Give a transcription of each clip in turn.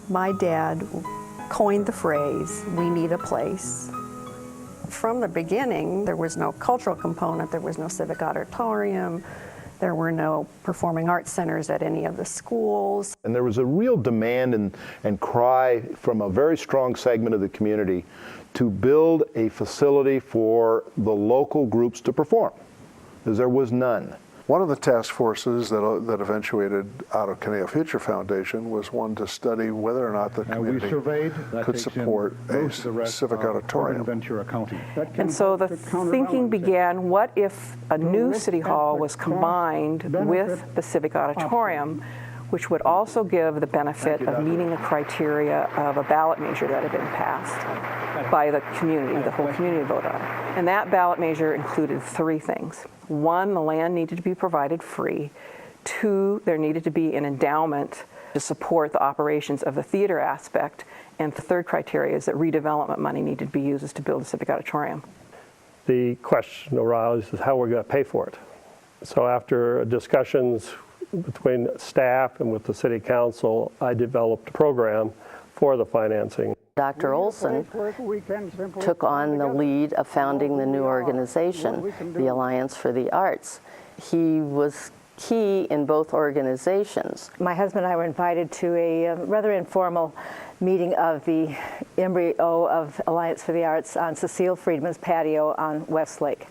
My dad coined the phrase, "We need a place." From the beginning, there was no cultural component, there was no civic auditorium, there were no performing arts centers at any of the schools. And there was a real demand and cry from a very strong segment of the community to build a facility for the local groups to perform, because there was none. One of the task forces that eventuated out of Caneo Future Foundation was one to study whether or not the community could support a civic auditorium. And so the thinking began, what if a new city hall was combined with the civic auditorium, which would also give the benefit of meeting the criteria of a ballot measure that had been passed by the community, the whole community voted on it. And that ballot measure included three things. One, the land needed to be provided free. Two, there needed to be an endowment to support the operations of the theater aspect. And the third criteria is that redevelopment money needed to be used to build a civic auditorium. The question arises is how we're going to pay for it. So after discussions between staff and with the city council, I developed a program for the financing. Dr. Olson took on the lead of founding the new organization, the Alliance for the Arts. He was key in both organizations. My husband and I were invited to a rather informal meeting of the embryo of Alliance for the Arts on Cecile Friedman's patio on Westlake.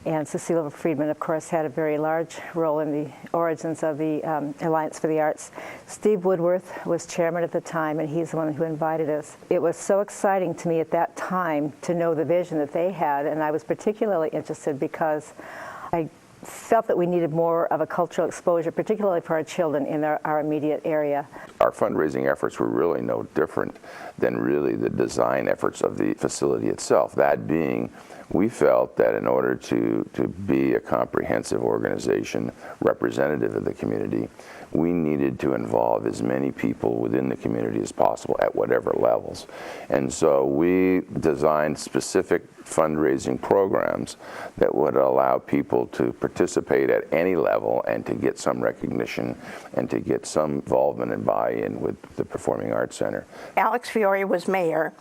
And Cecile Friedman, of course, had a very large role in the origins of the Alliance for the Arts. Steve Woodworth was chairman at the time, and he's the one who invited us. It was so exciting to me at that time to know the vision that they had, and I was particularly interested because I felt that we needed more of a cultural exposure, particularly for our children in our immediate area. Our fundraising efforts were really no different than really the design efforts of the facility itself. That being, we felt that in order to be a comprehensive organization representative of the community, we needed to involve as many people within the community as possible at whatever levels. And so we designed specific fundraising programs that would allow people to participate at any level and to get some recognition and to get some involvement and buy-in with the Performing Arts Center. Alex Fiore was mayor,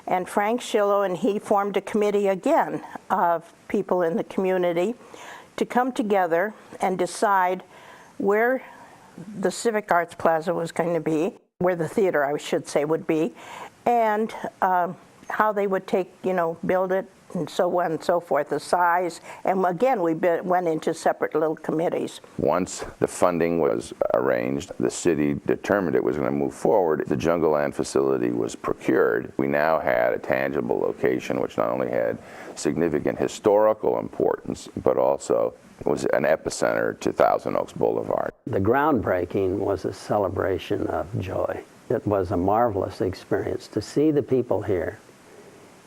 and Frank Schillo and he formed a committee again of people in the community to come together and decide where the Civic Arts Plaza was going to be, where the theater, I should say, would be, and how they would build it, and so on and so forth, the size. And again, we went into separate little committees. Once the funding was arranged, the city determined it was going to move forward. The Jungle Land facility was procured. We now had a tangible location which not only had significant historical importance, but also was an epicenter to Thousand Oaks Boulevard. The groundbreaking was a celebration of joy. It was a marvelous experience to see the people here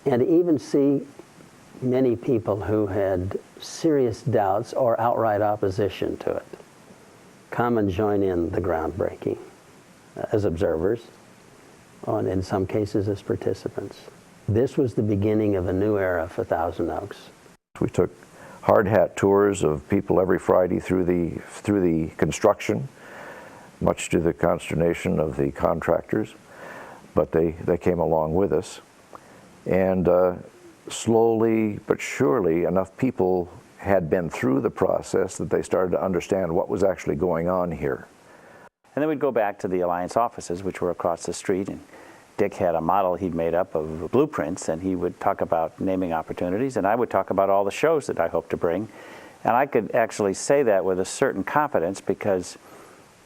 and even see many people who had serious doubts or outright opposition to it come and join in the groundbreaking as observers, and in some cases as participants. This was the beginning of a new era for Thousand Oaks. We took hard hat tours of people every Friday through the construction, much to the consternation of the contractors, but they came along with us. And slowly but surely enough people had been through the process that they started to understand what was actually going on here. And then we'd go back to the Alliance offices, which were across the street, and Dick had a model he'd made up of blueprints, and he would talk about naming opportunities, and I would talk about all the shows that I hoped to bring. And I could actually say that with a certain confidence because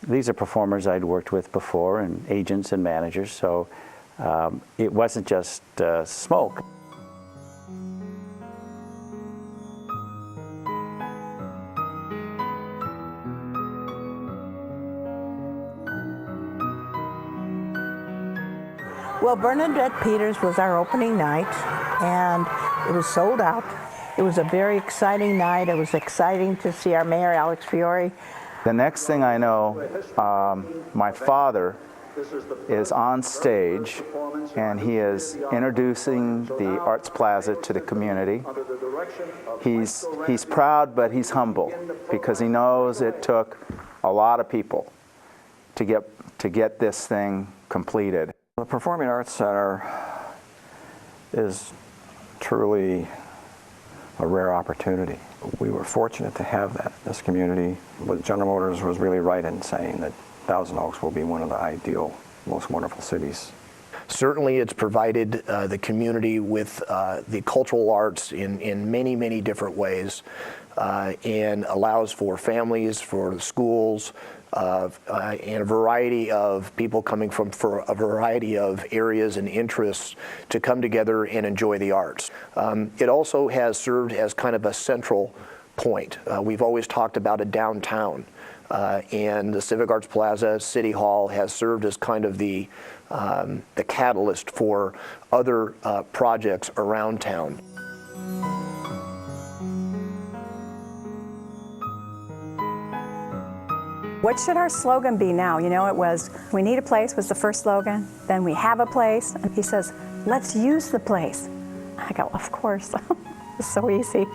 these are performers I'd worked with before, and agents and managers, so it wasn't just smoke. Well, Bernadette Peters was our opening night, and it was sold out. It was a very exciting night. It was exciting to see our mayor, Alex Fiore. The next thing I know, my father is on stage, and he is introducing the Arts Plaza to the community. He's proud, but he's humble, because he knows it took a lot of people to get this thing completed. The Performing Arts Center is truly a rare opportunity. We were fortunate to have that in this community, but General Motors was really right in saying that Thousand Oaks will be one of the ideal, most wonderful cities. Certainly it's provided the community with the cultural arts in many, many different ways, and allows for families, for the schools, and a variety of people coming from a variety of areas and interests to come together and enjoy the arts. It also has served as kind of a central point. We've always talked about a downtown, and the Civic Arts Plaza, City Hall has served as kind of the catalyst for other projects around town. What should our slogan be now? You know, it was, we need a place was the first slogan, then we have a place, and he says, let's use the place. I go, of course, it's so easy.